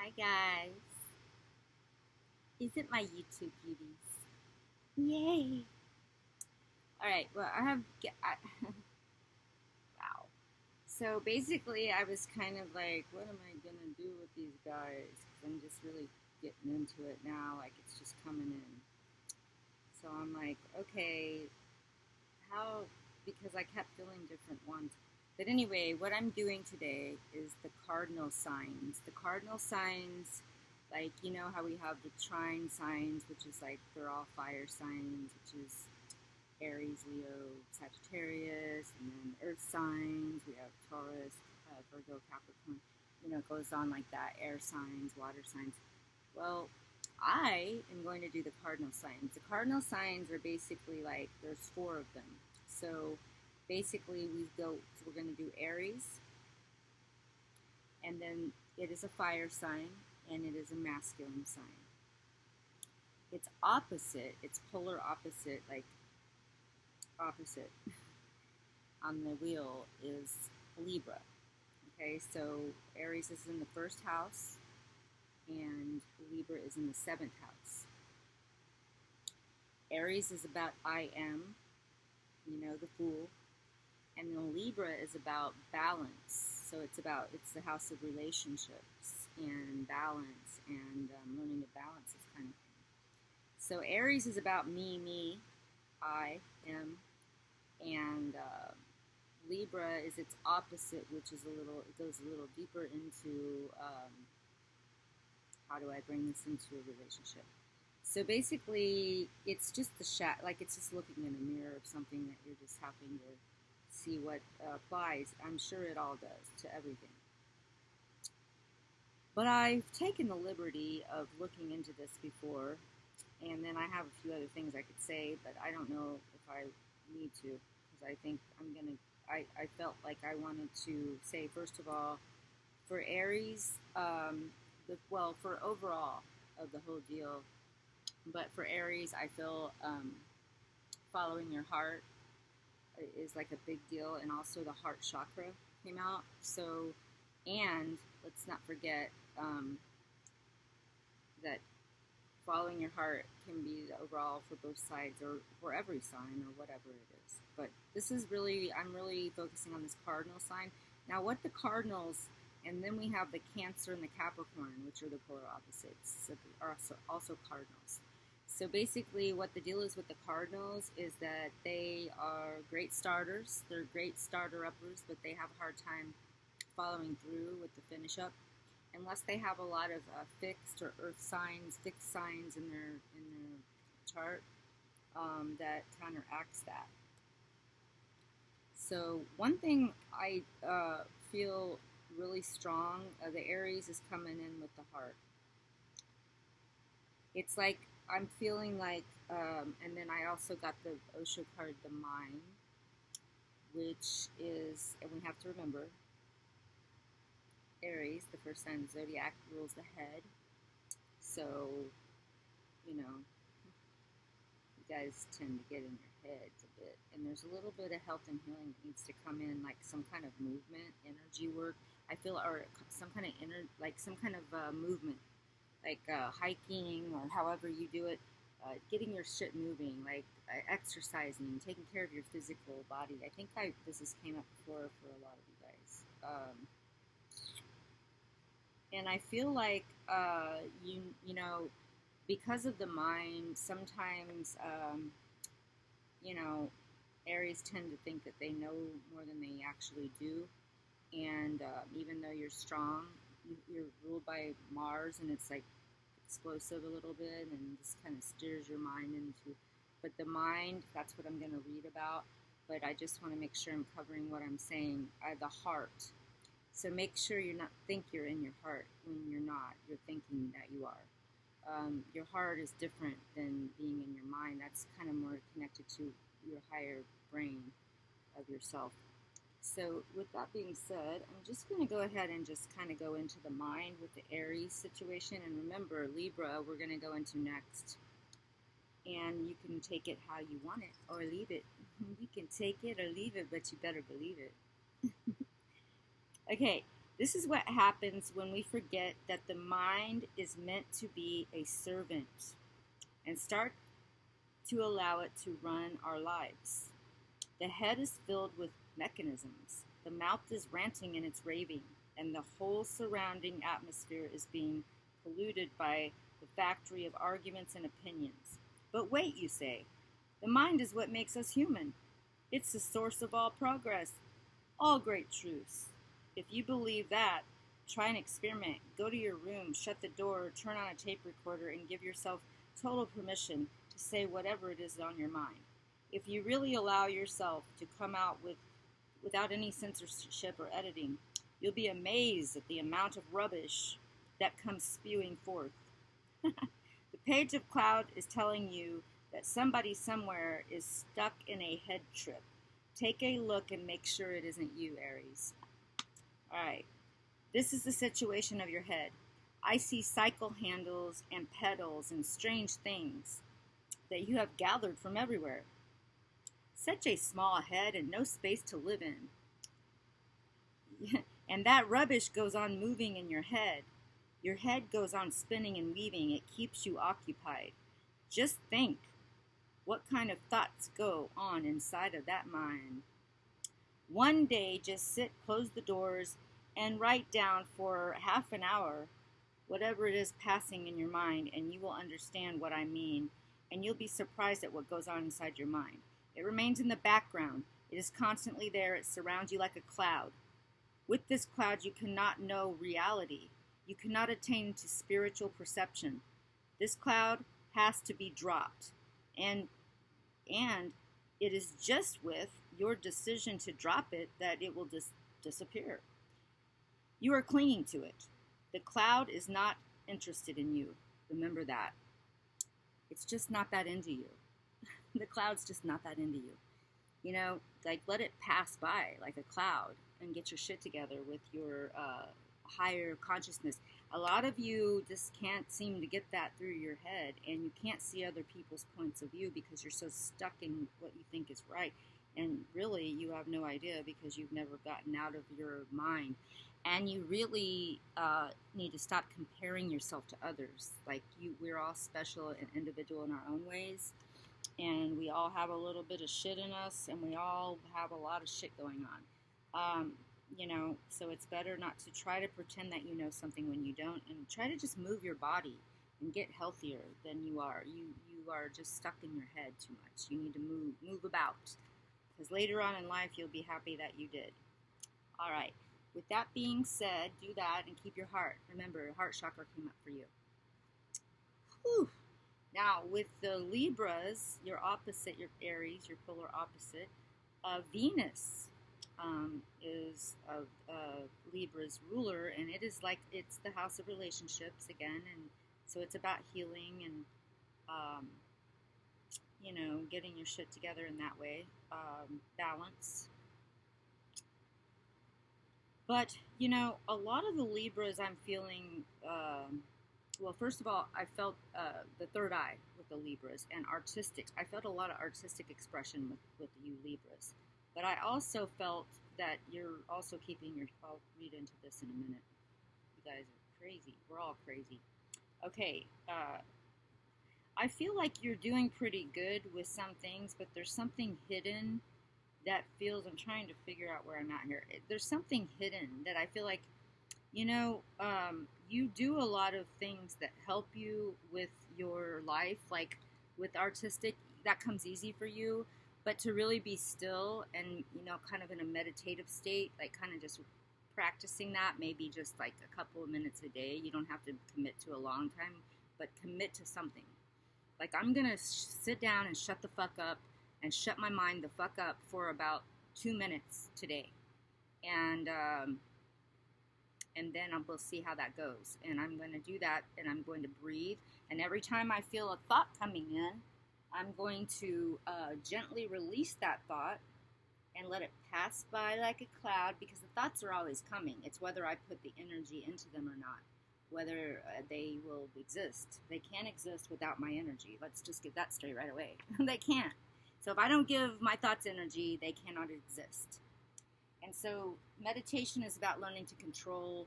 Hi guys. Is it my YouTube beauties? Yay! All right. Well, wow. So basically, I was kind of like, what am I gonna do with these guys? 'Cause I'm just really getting into it now. Like it's just coming in. So I'm like, okay, how? Because I kept feeling different ones. But anyway, what I'm doing today is the cardinal signs. The cardinal signs, like you know how we have the trine signs, which is like they're all fire signs, which is Aries, Leo, Sagittarius, and then earth signs. We have Taurus, Virgo, Capricorn. You know, it goes on like that. Air signs, water signs. Well, I am going to do the cardinal signs. The cardinal signs are basically like there's four of them. So basically, we're going to do Aries, and then it is a fire sign, and it is a masculine sign. Its opposite, its polar opposite, like opposite on the wheel is Libra. Okay, so Aries is in the first house, and Libra is in the seventh house. Aries is about I am, you know, the fool, and then Libra is about balance. So it's the house of relationships and balance and learning to balance this kind of thing. So Aries is about me, I am, and Libra is its opposite, which is it goes a little deeper into how do I bring this into a relationship. So basically, it's just like it's just looking in a mirror of something that you're just having to see what applies. I'm sure it all does to everything. But I've taken the liberty of looking into this before, and then I have a few other things I could say, but I don't know if I need to, because I think I felt like I wanted to say, first of all, for Aries, for overall of the whole deal, but for Aries, I feel following your heart is like a big deal, and also the heart chakra came out. So, and let's not forget that following your heart can be overall for both sides or for every sign or whatever it is. But I'm really focusing on this cardinal sign. Now, what the cardinals, and then we have the Cancer and the Capricorn, which are the polar opposites, are also cardinals. So basically, what the deal is with the cardinals is that they are great starters. They're great starter-uppers, but they have a hard time following through with the finish up unless they have a lot of fixed or fixed signs in their chart that counteracts that. So one thing I feel really strong, the Aries is coming in with the heart. It's like I'm feeling like, and then I also got the Osho card, the mind, which is, and we have to remember, Aries, the first sign of the zodiac, rules the head. So, you know, you guys tend to get in your heads a bit. And there's a little bit of health and healing that needs to come in, like some kind of movement, energy work. I feel, or some kind of movement, like hiking or however you do it, getting your shit moving, like exercising, taking care of your physical body. I think this has came up before for a lot of you guys. And I feel like you know, because of the mind, sometimes you know, Aries tend to think that they know more than they actually do, and even though you're strong, you're ruled by Mars, and it's like explosive a little bit, and just kind of steers your mind into. But the mind, that's what I'm going to read about. But I just want to make sure I'm covering what I'm saying. The heart. So make sure you're not think you're in your heart when you're not. You're thinking that you are. Your heart is different than being in your mind. That's kind of more connected to your higher brain of yourself. So with that being said, I'm just going to go ahead and just kind of go into the mind with the Aries situation. And remember, Libra, we're going to go into next. And you can take it how you want it or leave it. You can take it or leave it, but you better believe it. Okay, This is what happens when we forget that the mind is meant to be a servant and start to allow it to run our lives. The head is filled with mechanisms. The mouth is ranting and it's raving, and the whole surrounding atmosphere is being polluted by the factory of arguments and opinions. But wait, you say, the mind is what makes us human. It's the source of all progress, all great truths. If you believe that, try an experiment. Go to your room, shut the door, turn on a tape recorder, and give yourself total permission to say whatever it is on your mind. If you really allow yourself to come out without any censorship or editing, you'll be amazed at the amount of rubbish that comes spewing forth. The page of cloud is telling you that somebody somewhere is stuck in a head trip. Take a look and make sure it isn't you, Aries. All right. This is the situation of your head. I see cycle handles and pedals and strange things that you have gathered from everywhere. Such a small head and no space to live in. And that rubbish goes on moving in your head. Your head goes on spinning and weaving. It keeps you occupied. Just think what kind of thoughts go on inside of that mind. One day, just sit, close the doors, and write down for half an hour whatever it is passing in your mind, and you will understand what I mean, and you'll be surprised at what goes on inside your mind. It remains in the background. It is constantly there. It surrounds you like a cloud. With this cloud, you cannot know reality. You cannot attain to spiritual perception. This cloud has to be dropped. And it is just with your decision to drop it that it will disappear. You are clinging to it. The cloud is not interested in you. Remember that. It's just not that into you. The cloud's just not that into you. You know, like let it pass by like a cloud and get your shit together with your higher consciousness. A lot of you just can't seem to get that through your head, and you can't see other people's points of view because you're so stuck in what you think is right. And really, you have no idea because you've never gotten out of your mind. And you really need to stop comparing yourself to others. Like we're all special and individual in our own ways. And we all have a little bit of shit in us, and we all have a lot of shit going on. So it's better not to try to pretend that you know something when you don't, and try to just move your body and get healthier than you are. You are just stuck in your head too much. You need to move about, because later on in life you'll be happy that you did. All right. With that being said, do that and keep your heart. Remember, heart chakra came up for you. Whew. Now, with the Libras, your opposite, your Aries, your polar opposite, Venus is Libra's ruler, and it's the house of relationships again, and so it's about healing and getting your shit together in that way, balance. But a lot of the Libras I'm feeling. Well, first of all, I felt the third eye with the Libras and artistic. I felt a lot of artistic expression with you Libras. But I also felt that you're also keeping your... I'll read into this in a minute. You guys are crazy. We're all crazy. Okay. I feel like you're doing pretty good with some things, but there's something hidden that feels... I'm trying to figure out where I'm at here. There's something hidden that I feel like, you do a lot of things that help you with your life, like with artistic, that comes easy for you, but to really be still and, kind of in a meditative state, like kind of just practicing that, maybe just like a couple of minutes a day. You don't have to commit to a long time, but commit to something. Like I'm going to sit down and shut the fuck up and shut my mind the fuck up for about 2 minutes today. And then we'll see how that goes. And I'm going to do that, and I'm going to breathe. And every time I feel a thought coming in, I'm going to gently release that thought and let it pass by like a cloud, because the thoughts are always coming. It's whether I put the energy into them or not, whether they will exist. They can't exist without my energy. Let's just get that straight right away. They can't. So if I don't give my thoughts energy, they cannot exist. And so meditation is about learning to control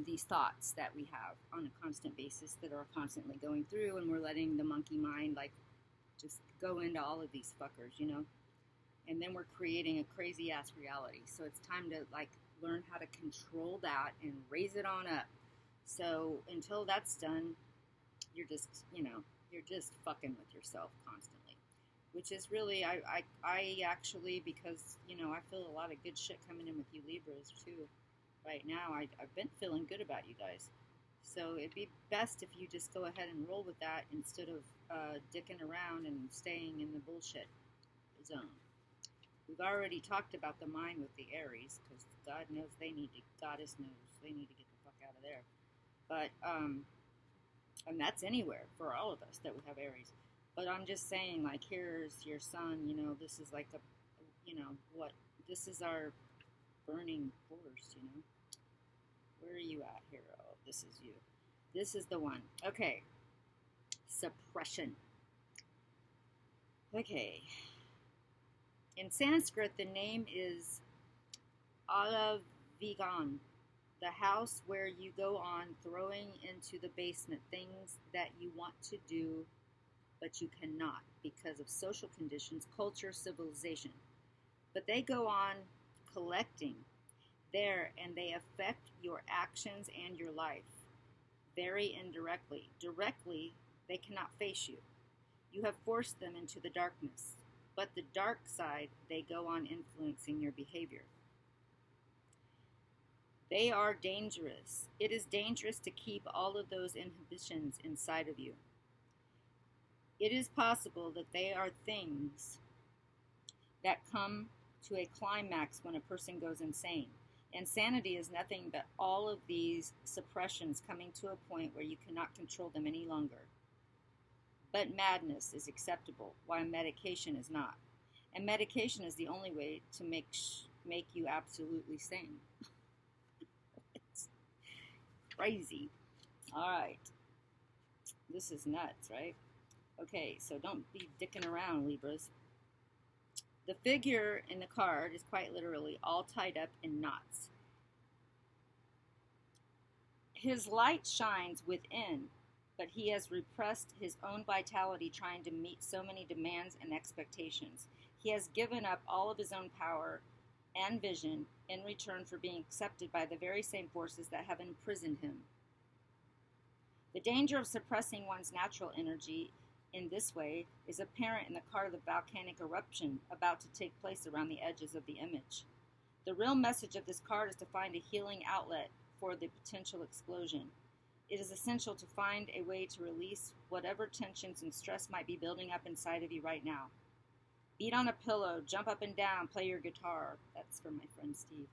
these thoughts that we have on a constant basis that are constantly going through, and we're letting the monkey mind like just go into all of these fuckers, you know? And then we're creating a crazy ass reality. So it's time to like learn how to control that and raise it on up. So until that's done, you're just, you know, you're just fucking with yourself constantly. Which is really, I actually, because, you know, I feel a lot of good shit coming in with you Libras too. Right now, I've been feeling good about you guys. So it'd be best if you just go ahead and roll with that instead of dicking around and staying in the bullshit zone. We've already talked about the mind with the Aries, because God knows Goddess knows they need to get the fuck out of there. But, and that's anywhere for all of us that we have Aries. But I'm just saying, like, here's your sun, you know, this is like a, you know, what, this is our burning force, you know. Where are you at, hero? This is you. This is the one. Okay. Suppression. Okay. In Sanskrit, the name is Alavigan, the house where you go on throwing into the basement things that you want to do, but you cannot because of social conditions, culture, civilization. But they go on collecting there, and they affect your actions and your life very indirectly. Directly, they cannot face you. You have forced them into the darkness. But the dark side, they go on influencing your behavior. They are dangerous. It is dangerous to keep all of those inhibitions inside of you. It is possible that they are things that come to a climax when a person goes insane. Insanity is nothing but all of these suppressions coming to a point where you cannot control them any longer. But madness is acceptable, while medication is not. And medication is the only way to make you absolutely sane. It's crazy. All right. This is nuts, right? Okay, so don't be dicking around, Libras. The figure in the card is quite literally all tied up in knots. His light shines within, but he has repressed his own vitality trying to meet so many demands and expectations. He has given up all of his own power and vision in return for being accepted by the very same forces that have imprisoned him. The danger of suppressing one's natural energy in this way is apparent in the card of the volcanic eruption about to take place around the edges of the image. The real message of this card is to find a healing outlet for the potential explosion. It is essential to find a way to release whatever tensions and stress might be building up inside of you right now. Beat on a pillow, jump up and down, play your guitar. That's for my friend Steve.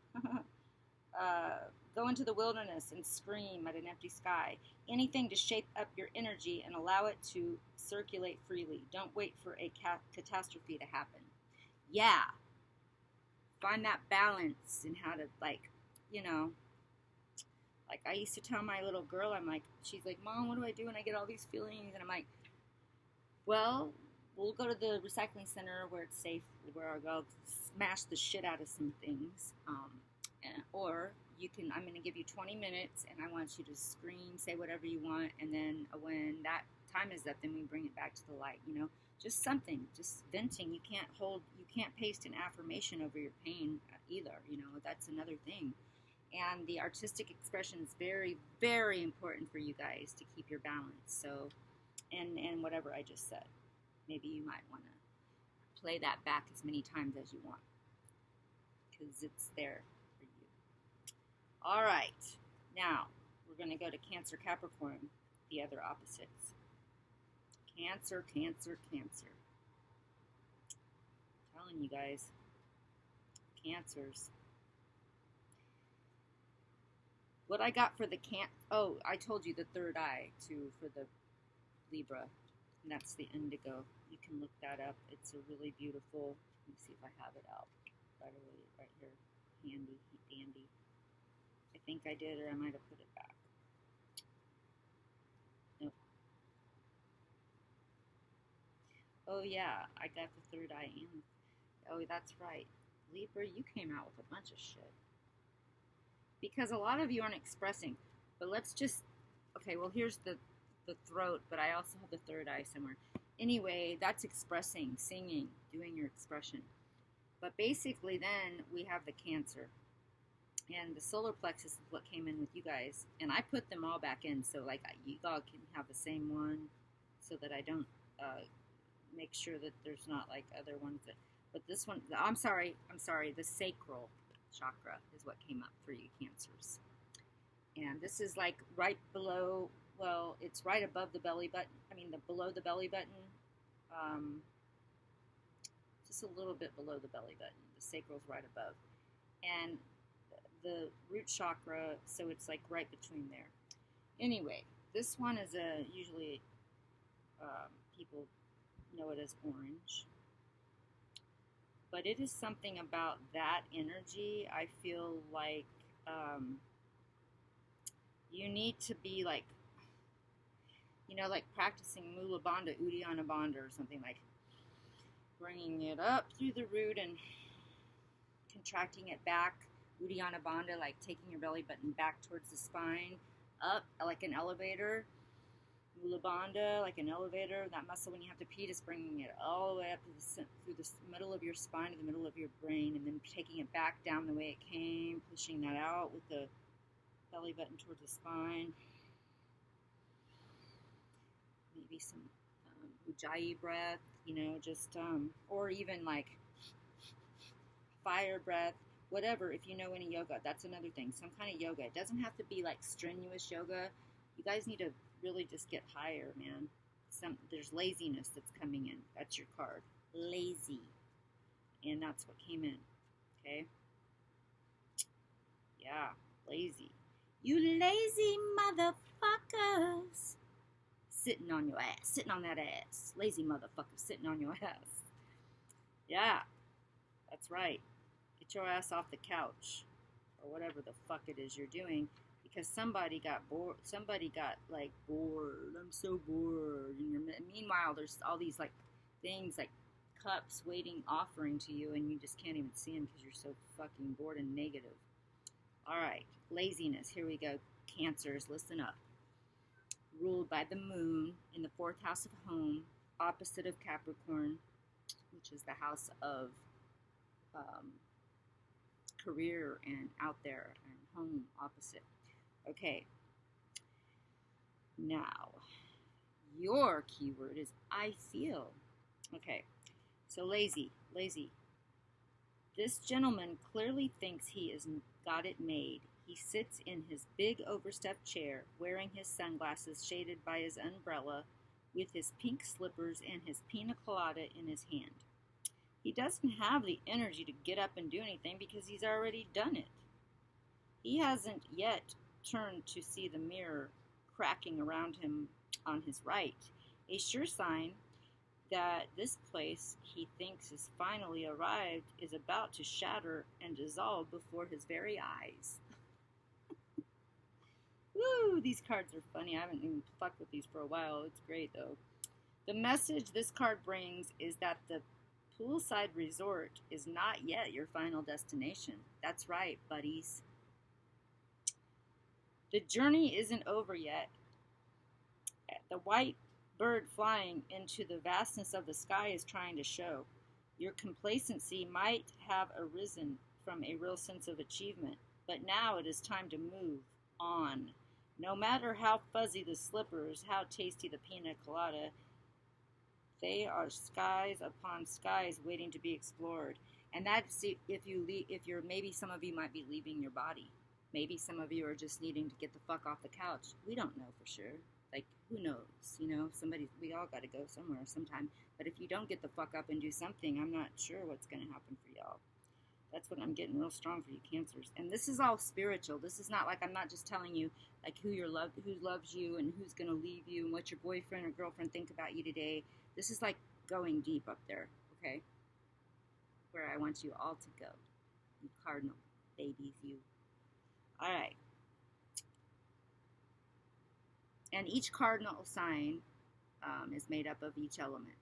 Go into the wilderness and scream at an empty sky. Anything to shape up your energy and allow it to circulate freely. Don't wait for a catastrophe to happen. Yeah. Find that balance in how to, like, you know, like I used to tell my little girl, I'm like, she's like, Mom, what do I do when I get all these feelings? And I'm like, well, we'll go to the recycling center where it's safe, where I'll go smash the shit out of some things. Or I'm going to give you 20 minutes and I want you to scream, say whatever you want. And then when that time is up, then we bring it back to the light, you know, just something, just venting. You can't paste an affirmation over your pain either. You know, that's another thing. And the artistic expression is very, very important for you guys to keep your balance. So, and whatever I just said, maybe you might want to play that back as many times as you want, because it's there for you. All right, now we're going to go to Cancer, Capricorn, the other opposites. Cancer, Cancer, Cancer. I'm telling you guys, Cancers. What I got for the I told you the third eye too for the Libra, and that's the indigo. You can look that up. It's a really beautiful. Let me see if I have it out right here, handy dandy. I think I did, or I might have put it back. Nope. Oh yeah, I got the third eye in. Oh, that's right. Libra, you came out with a bunch of shit. Because a lot of you aren't expressing. But let's just, okay, well, here's the throat, but I also have the third eye somewhere. Anyway, that's expressing, singing, doing your expression. But basically, then we have the Cancer. And the solar plexus is what came in with you guys. And I put them all back in, so like you all can have the same one so that I don't make sure that there's not like other ones that. But this one, I'm sorry, the sacral chakra is what came up for you Cancers. And this is like right below, well, it's right above the belly button. I mean, below the belly button. Just a little bit below the belly button. The sacral's right above. And the root chakra, so it's like right between there. Anyway, this one is usually people know it as orange. But it is something about that energy. I feel like you need to be like, like practicing Mula Bandha, Uddiyana Bandha or something, like bringing it up through the root and contracting it back. Uddiyana Bandha, like taking your belly button back towards the spine, up like an elevator. Mula Bandha, like an elevator. That muscle, when you have to pee, just bringing it all the way up to through the middle of your spine to the middle of your brain, and then taking it back down the way it came, pushing that out with the belly button towards the spine. Maybe some Ujjayi breath, just or even like fire breath. Whatever, if you know any yoga, that's another thing. Some kind of yoga. It doesn't have to be like strenuous yoga. You guys need to really just get higher, man. There's laziness that's coming in. That's your card. Lazy. And that's what came in. Okay? Yeah, lazy. You lazy motherfuckers. Sitting on your ass. Sitting on that ass. Lazy motherfuckers sitting on your ass. Yeah, that's right. Get your ass off the couch or whatever the fuck it is you're doing, because somebody got bored. Somebody got like bored. I'm so bored. And meanwhile, there's all these like things like cups waiting, offering to you, and you just can't even see them because you're so fucking bored and negative. All right, laziness. Here we go. Cancers, listen up. Ruled by the moon in the 4th house of home, opposite of Capricorn, which is the house of career and out there, and home opposite. Okay. Now, your keyword is I feel. Okay. So lazy. This gentleman clearly thinks he has got it made. He sits in his big overstuffed chair, wearing his sunglasses shaded by his umbrella, with his pink slippers and his pina colada in his hand. He doesn't have the energy to get up and do anything because he's already done it. He hasn't yet turned to see the mirror cracking around him on his right, a sure sign that this place he thinks has finally arrived is about to shatter and dissolve before his very eyes. Woo, these cards are funny. I haven't even fucked with these for a while. It's great, though. The message this card brings is that the poolside resort is not yet your final destination. That's right, buddies. The journey isn't over yet. The white bird flying into the vastness of the sky is trying to show. Your complacency might have arisen from a real sense of achievement, but now it is time to move on. No matter how fuzzy the slippers, how tasty the pina colada, they are skies upon skies waiting to be explored. And that's if you're maybe some of you might be leaving your body. Maybe some of you are just needing to get the fuck off the couch. We don't know for sure. Like, who knows? We all got to go somewhere sometime. But if you don't get the fuck up and do something, I'm not sure what's going to happen for y'all. That's what I'm getting real strong for you Cancers. And this is all spiritual. This is not like I'm not just telling you like who loves you and who's going to leave you and what your boyfriend or girlfriend think about you today. This is like going deep up there, okay? Where I want you all to go. You Cardinal babies, you. All right. And each cardinal sign is made up of each element.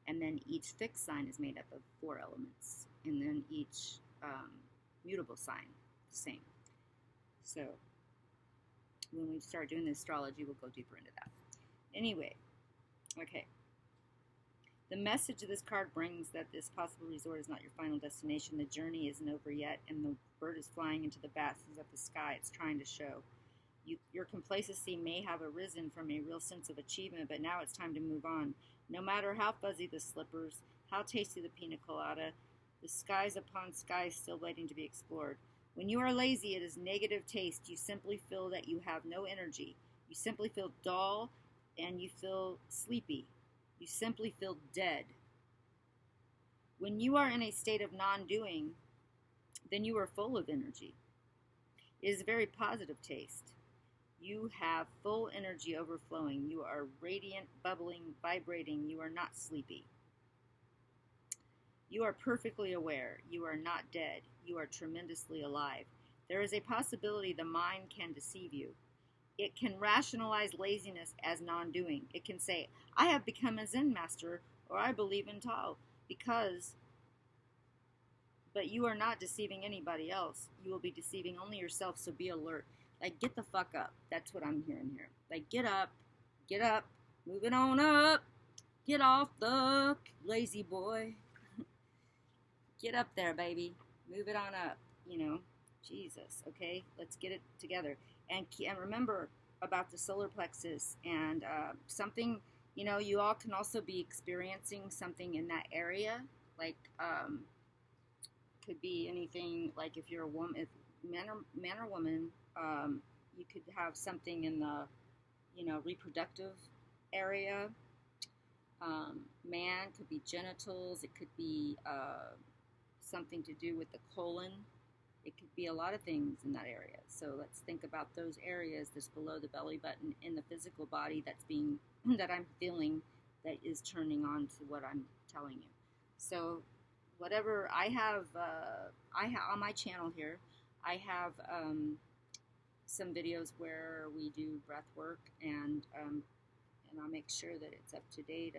And then each fixed sign is made up of 4 elements. and then each mutable sign the same. So when we start doing the astrology, we'll go deeper into that. Anyway, okay. The message of this card brings that this possible resort is not your final destination. The journey isn't over yet, and the bird is flying into the vastness of the sky. It's trying to show. Your complacency may have arisen from a real sense of achievement, but now it's time to move on. No matter how fuzzy the slippers, how tasty the pina colada, the skies upon skies still waiting to be explored. When you are lazy, it is negative taste. You simply feel that you have no energy. You simply feel dull, and you feel sleepy. You simply feel dead. When you are in a state of non-doing, then you are full of energy. It is a very positive taste. You have full energy overflowing. You are radiant, bubbling, vibrating. You are not sleepy. You are perfectly aware. You are not dead. You are tremendously alive. There is a possibility the mind can deceive you. It can rationalize laziness as non-doing. It can say, I have become a Zen master, or I believe in Tao, but you are not deceiving anybody else. You will be deceiving only yourself, so be alert. Like, get the fuck up. That's what I'm hearing here. Like, get up, move it on up, get off the lazy boy. Get up there, baby. Move it on up, Jesus, okay? Let's get it together. And remember about the solar plexus and something, you all can also be experiencing something in that area. Like, could be anything, like if you're a woman, if man or woman, you could have something in the, reproductive area. Man could be genitals. It could be something to do with the colon. It could be a lot of things in that area. So let's think about those areas that's below the belly button in the physical body that I'm feeling that is turning on to what I'm telling you. So whatever I have on my channel here, I have some videos where we do breath work, and I'll make sure that it's up to date.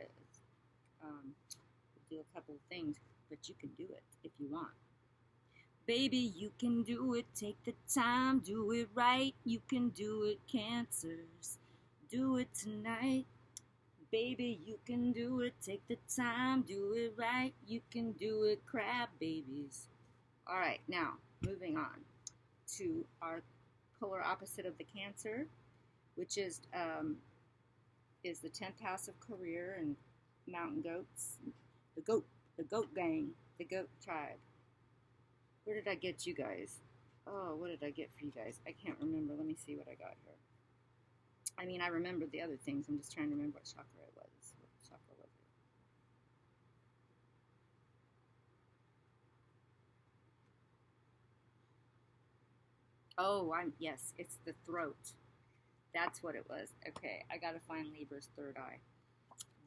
Do a couple of things, but you can do it if you want. Baby, you can do it. Take the time, do it right. You can do it, Cancers. Do it tonight. Baby, you can do it. Take the time, do it right. You can do it, crab babies. All right, now moving on to our polar opposite of the Cancer, which is the 10th house of career and mountain goats. The goat gang, the goat tribe. Where did I get you guys? Oh, what did I get for you guys? I can't remember. Let me see what I got here. I mean, I remember the other things. I'm just trying to remember what chakra it was. What chakra was it? Oh, yes, it's the throat. That's what it was. Okay, I gotta find Libra's third eye.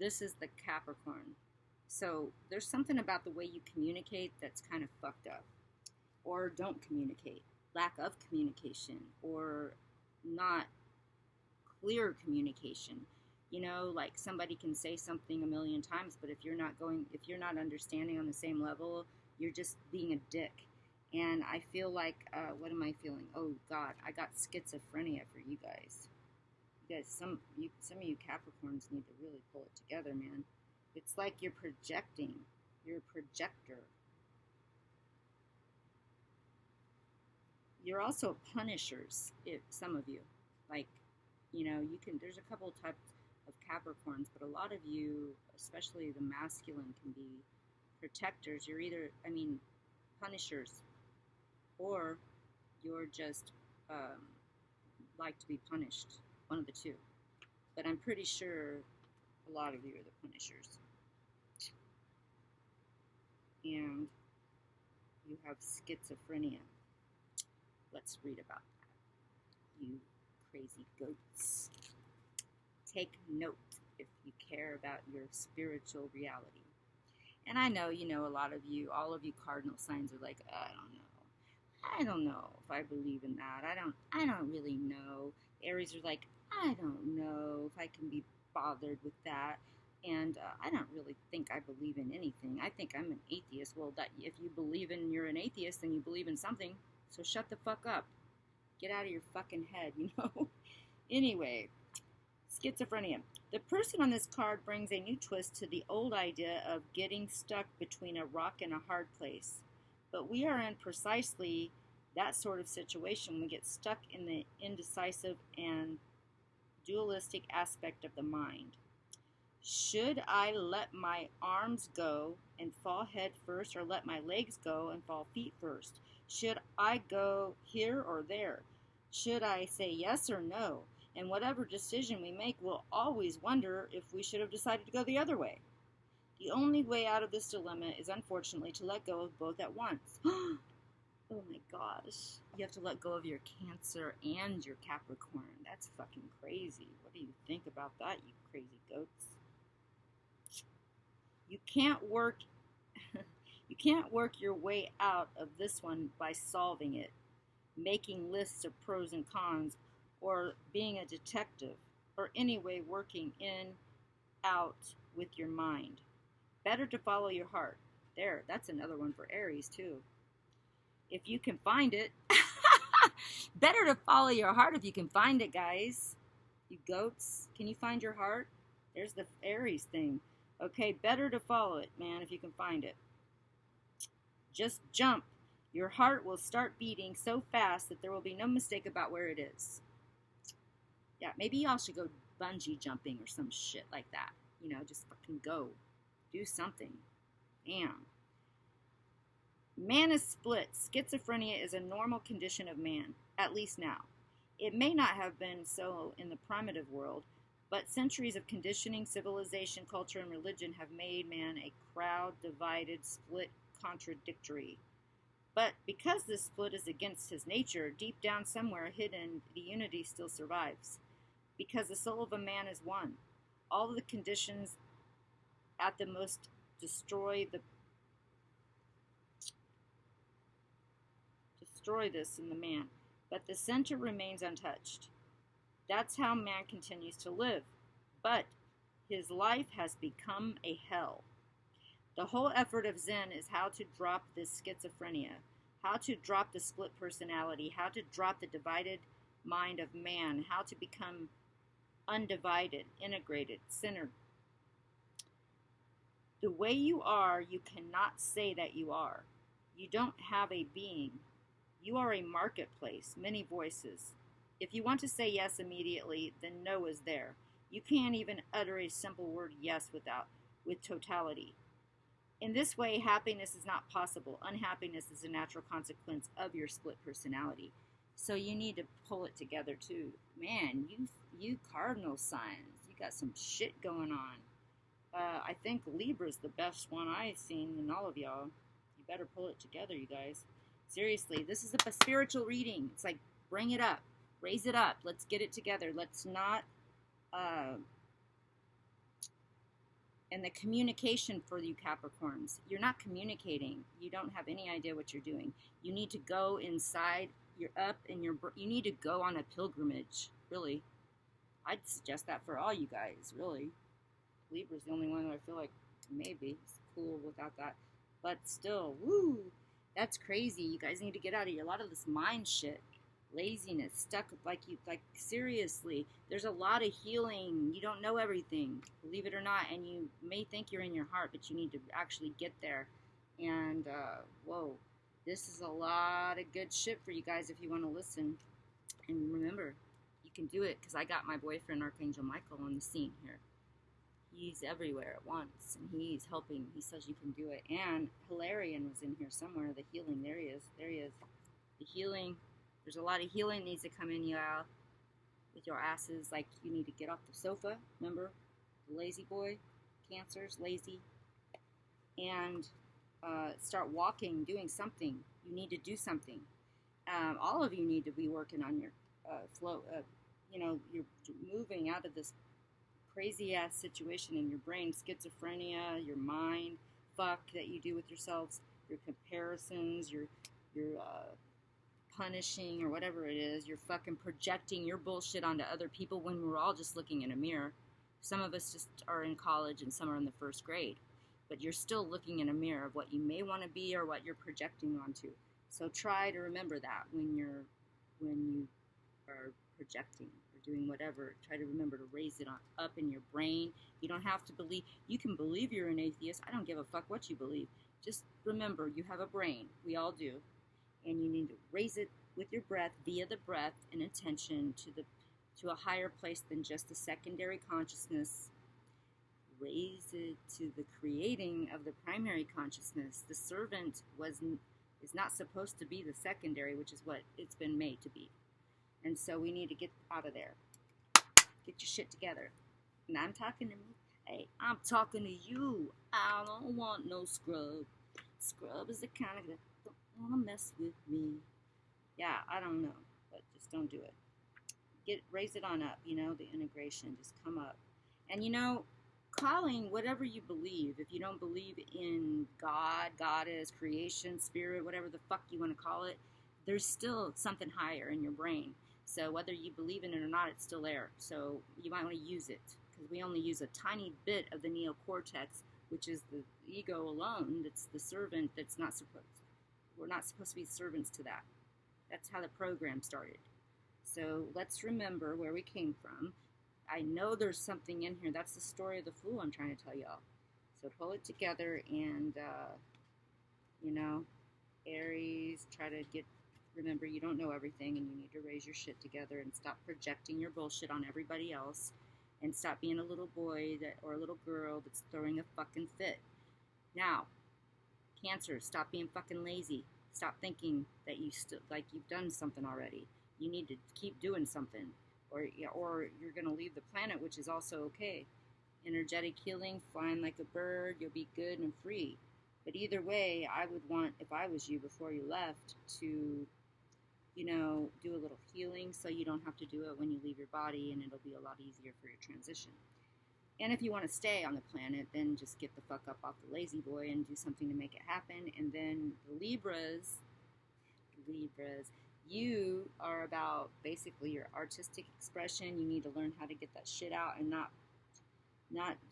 This is the Capricorn. So there's something about the way you communicate that's kind of fucked up. Or don't communicate. Lack of communication. Or not clear communication. Like somebody can say something a million times, but if you're not understanding on the same level, you're just being a dick. And I feel like, what am I feeling? Oh God, I got schizophrenia for you guys. You guys, some of you Capricorns need to really pull it together, man. It's like you're projecting. You're a projector. You're also punishers, some of you. Like, there's a couple types of Capricorns, but a lot of you, especially the masculine, can be protectors. You're either, punishers, or you're just like to be punished. One of the two. But I'm pretty sure a lot of you are the punishers. And you have schizophrenia. Let's read about that. You crazy goats. Take note if you care about your spiritual reality. And I know, a lot of you, all of you cardinal signs are like, I don't know if I believe in that. I don't really know. Aries are like, I don't know if I can be bothered with that. And I don't really think I believe in anything. I think I'm an atheist. Well, that if you believe in you're an atheist, then you believe in something. So shut the fuck up. Get out of your fucking head, you know? Anyway, schizophrenia. The person on this card brings a new twist to the old idea of getting stuck between a rock and a hard place. But we are in precisely that sort of situation. We get stuck in the indecisive and dualistic aspect of the mind. Should I let my arms go and fall head first, or let my legs go and fall feet first? Should I go here or there? Should I say yes or no? And whatever decision we make, we'll always wonder if we should have decided to go the other way. The only way out of this dilemma is, unfortunately, to let go of both at once. Oh my gosh. You have to let go of your Cancer and your Capricorn. That's fucking crazy. What do you think about that, you crazy goats? You can't work your way out of this one by solving it, making lists of pros and cons, or being a detective, or anyway working in out with your mind. Better to follow your heart. There, that's another one for Aries too. If you can find it. Better to follow your heart if you can find it, guys. You goats, can you find your heart? There's the Aries thing. Okay, better to follow it, man, if you can find it. Just jump. Your heart will start beating so fast that there will be no mistake about where it is. Yeah, maybe y'all should go bungee jumping or some shit like that. You know, just fucking go. Do something. Damn. Man is split. Schizophrenia is a normal condition of man, at least now. It may not have been so in the primitive world, but centuries of conditioning, civilization, culture, and religion have made man a crowd, divided, split, contradictory. But because this split is against his nature, deep down somewhere hidden, the unity still survives. Because the soul of a man is one. All of the conditions at the most destroy this in the man, but the center remains untouched. That's how man continues to live. But his life has become a hell. The whole effort of Zen is how to drop this schizophrenia, how to drop the split personality, how to drop the divided mind of man, how to become undivided, integrated, centered. The way you are, you cannot say that you are. You don't have a being. You are a marketplace, many voices. If you want to say yes immediately, then no is there. You can't even utter a simple word yes with totality. In this way, happiness is not possible. Unhappiness is a natural consequence of your split personality. So you need to pull it together too. Man, you Cardinal signs, you got some shit going on. I think Libra's the best one I've seen in all of y'all. You better pull it together, you guys. Seriously, this is a spiritual reading. It's like, bring it up. Raise it up. Let's get it together. Let's not... and the communication for you Capricorns. You're not communicating. You don't have any idea what you're doing. You need to go inside. You're up and you need to go on a pilgrimage. Really. I'd suggest that for all you guys, really. Libra's the only one that I feel like maybe it's cool without that. But still, woo, that's crazy. You guys need to get out of a lot of this mind shit. Laziness, stuck like seriously. There's a lot of healing. You don't know everything, believe it or not, and you may think you're in your heart, but you need to actually get there. And whoa, this is a lot of good shit for you guys if you want to listen. And remember, you can do it, because I got my boyfriend Archangel Michael on the scene here. He's everywhere at once, and he's helping. He says you can do it. And Hilarion was in here somewhere. The healing, there he is. There he is. The healing. There's a lot of healing needs to come in you out with your asses. Like, you need to get off the sofa. Remember? The lazy boy. Cancers, lazy. And start walking, doing something. You need to do something. All of you need to be working on your flow. You're moving out of this crazy-ass situation in your brain. Schizophrenia, your mind, fuck that you do with yourselves. Your comparisons, your punishing or whatever it is, you're fucking projecting your bullshit onto other people when we're all just looking in a mirror. Some of us just are in college and some are in the first grade. But you're still looking in a mirror of what you may want to be or what you're projecting onto. So try to remember that when you are projecting or doing whatever. Try to remember to raise it up in your brain. You don't have to believe. You can believe you're an atheist. I don't give a fuck what you believe. Just remember you have a brain. We all do. And you need to raise it with your breath, via the breath and attention to a higher place than just the secondary consciousness. Raise it to the creating of the primary consciousness. The servant is not supposed to be the secondary, which is what it's been made to be. And so we need to get out of there. Get your shit together. And I'm talking to me. Hey, I'm talking to you. I don't want no scrub. Scrub is the kind of that don't want to mess with me. Yeah, I don't know, but just don't do it. Raise it on up, the integration. Just come up. And calling whatever you believe. If you don't believe in God, goddess, creation, spirit, whatever the fuck you want to call it, there's still something higher in your brain. So whether you believe in it or not, it's still there. So you might want to use it, because we only use a tiny bit of the neocortex, which is the ego alone. That's the servant. We're not supposed to be servants to that. That's how the program started. So let's remember where we came from. I know there's something in here. That's the story of the fool I'm trying to tell y'all. So pull it together and, Aries, remember you don't know everything and you need to raise your shit together and stop projecting your bullshit on everybody else and stop being a little boy or a little girl that's throwing a fucking fit. Now, Cancer, stop being fucking lazy. Stop thinking that you've done something already. You need to keep doing something. Or you're going to leave the planet, which is also okay. Energetic healing, flying like a bird, you'll be good and free. But either way, I would want, if I was you before you left, to, do a little healing so you don't have to do it when you leave your body, and it'll be a lot easier for your transition. And if you want to stay on the planet, then just get the fuck up off the lazy boy and do something to make it happen. And then the Libras, you are about basically your artistic expression. You need to learn how to get that shit out and not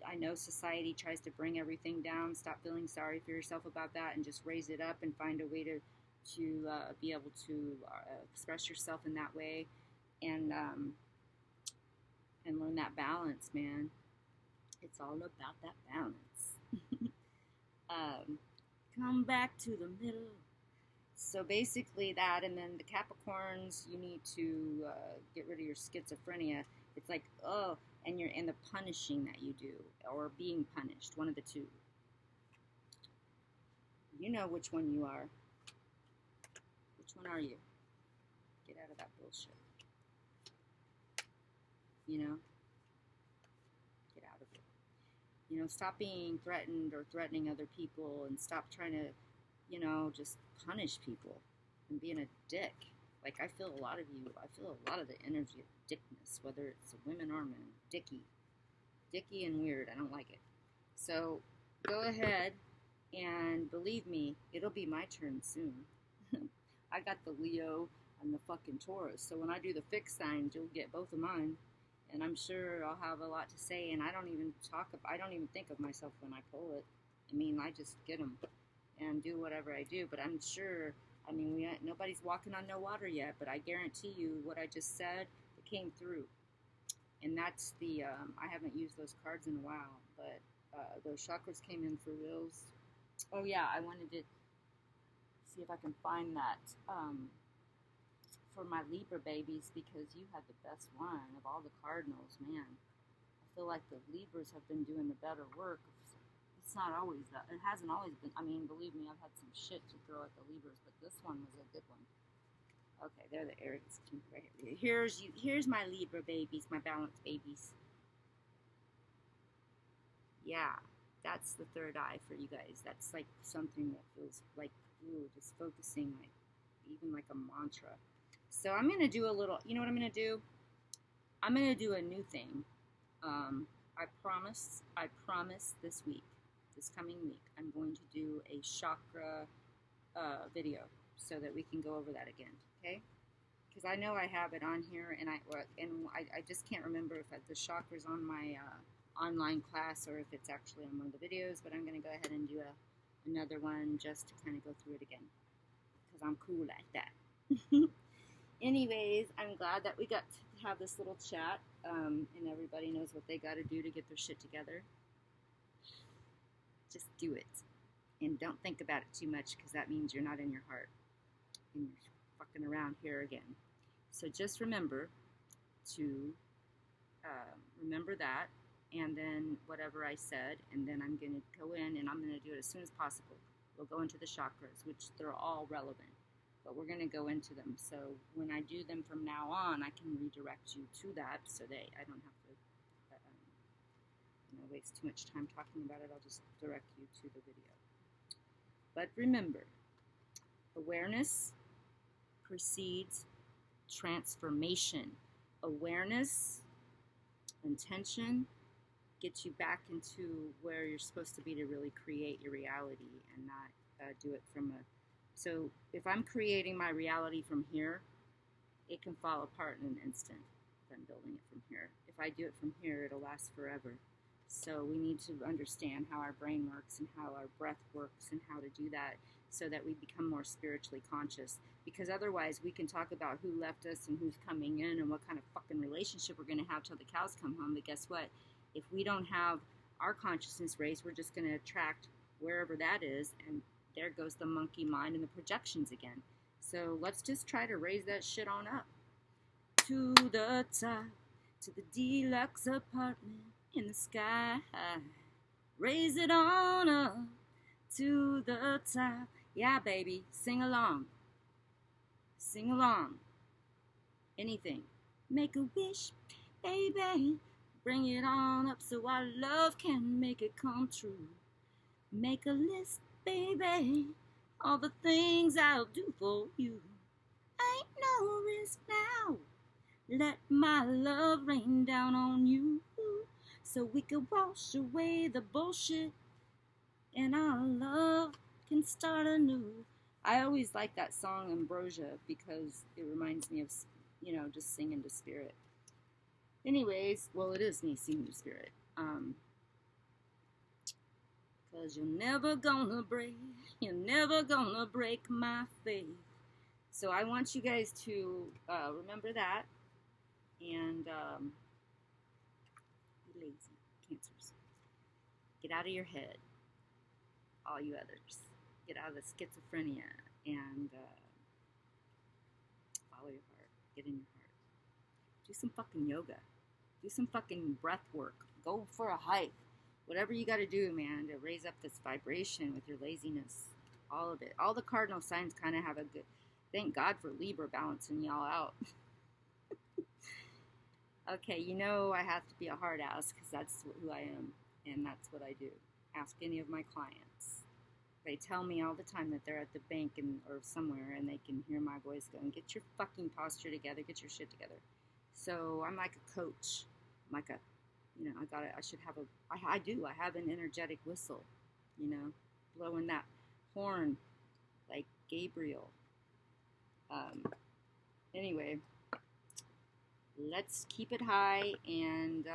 I know society tries to bring everything down. Stop feeling sorry for yourself about that and just raise it up and find a way to be able to express yourself in that way and learn that balance, man. It's all about that balance. Come back to the middle. So basically that, and then the Capricorns, you need to get rid of your schizophrenia. It's like, and you're in the punishing that you do, or being punished, one of the two. You know which one you are. Which one are you? Get out of that bullshit. Get out of it. Stop being threatened or threatening other people, and stop trying to, just punish people and being a dick. Like, I feel a lot of the energy of dickness, whether it's women or men. Dicky and weird. I don't like it. So go ahead and believe me, it'll be my turn soon. I got the Leo and the fucking Taurus. So when I do the fixed signs, you'll get both of mine. And I'm sure I'll have a lot to say. And I don't even think of myself when I pull it. I just get them and do whatever I do. But I'm sure, nobody's walking on no water yet. But I guarantee you what I just said, it came through. And that's I haven't used those cards in a while. But those chakras came in for reals. Oh yeah, I wanted to see if I can find that for my Libra babies, because you had the best one of all the Cardinals, man. I feel like the Libras have been doing the better work. It's not always that. It hasn't always been. Believe me, I've had some shit to throw at the Libras, but this one was a good one. Okay, they're the Aries right here. Here's my Libra babies, my balanced babies. Yeah, that's the third eye for you guys. That's like something that feels like, just focusing, like even like a mantra. So I'm going to do a little, you know what I'm going to do? I'm going to do a new thing. I promise this coming week, I'm going to do a chakra video so that we can go over that again, okay? Because I know I have it on here, and I just can't remember if the chakra's on my online class or if it's actually on one of the videos, but I'm going to go ahead and do another one just to kind of go through it again because I'm cool like that. Anyways, I'm glad that we got to have this little chat, and everybody knows what they got to do to get their shit together. Just do it. And don't think about it too much because that means you're not in your heart and you're fucking around here again. So just remember to remember that, and then whatever I said, and then I'm going to go in and I'm going to do it as soon as possible. We'll go into the chakras, which they're all relevant, but we're going to go into them. So when I do them from now on, I can redirect you to that so that I don't have to waste too much time talking about it. I'll just direct you to the video. But remember, awareness precedes transformation. Awareness, intention, gets you back into where you're supposed to be to really create your reality and not do it from a... So if I'm creating my reality from here, it can fall apart in an instant if I'm building it from here. If I do it from here, it'll last forever. So we need to understand how our brain works and how our breath works and how to do that so that we become more spiritually conscious. Because otherwise we can talk about who left us and who's coming in and what kind of fucking relationship we're going to have till the cows come home. But guess what? If we don't have our consciousness raised, we're just going to attract wherever that is, and there goes the monkey mind and the projections again. So let's just try to raise that shit on up. To the top, to the deluxe apartment in the sky. Raise it on up to the top. Yeah, baby, sing along. Sing along. Anything. Make a wish, baby. Bring it on up so our love can make it come true. Make a list, baby. All the things I'll do for you. Ain't no risk now. Let my love rain down on you so we can wash away the bullshit and our love can start anew. I always like that song Ambrosia because it reminds me of, just singing to spirit. Anyways, well, it is me singing to spirit. Cause you're never gonna break my faith. So I want you guys to remember that and be lazy, Cancers. Get out of your head, all you others. Get out of the schizophrenia and follow your heart. Get in your heart. Do some fucking yoga. Do some fucking breath work. Go for a hike. Whatever you got to do, man, to raise up this vibration with your laziness. All of it. All the cardinal signs kind of have a good... Thank God for Libra balancing y'all out. Okay, I have to be a hard ass because that's who I am. And that's what I do. Ask any of my clients. They tell me all the time that they're at the bank or somewhere and they can hear my voice going, get your fucking posture together. Get your shit together. So I'm like a coach. I'm like a... I have an energetic whistle, blowing that horn like Gabriel. Anyway, let's keep it high, and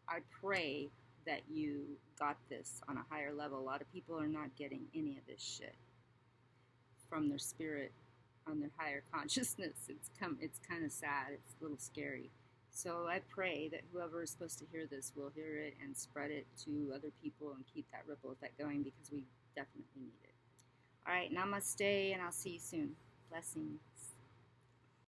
I pray that you got this on a higher level. A lot of people are not getting any of this shit from their spirit on their higher consciousness. It's kind of sad. It's a little scary. So I pray that whoever is supposed to hear this will hear it and spread it to other people and keep that ripple effect going because we definitely need it. All right, namaste, and I'll see you soon. Blessing.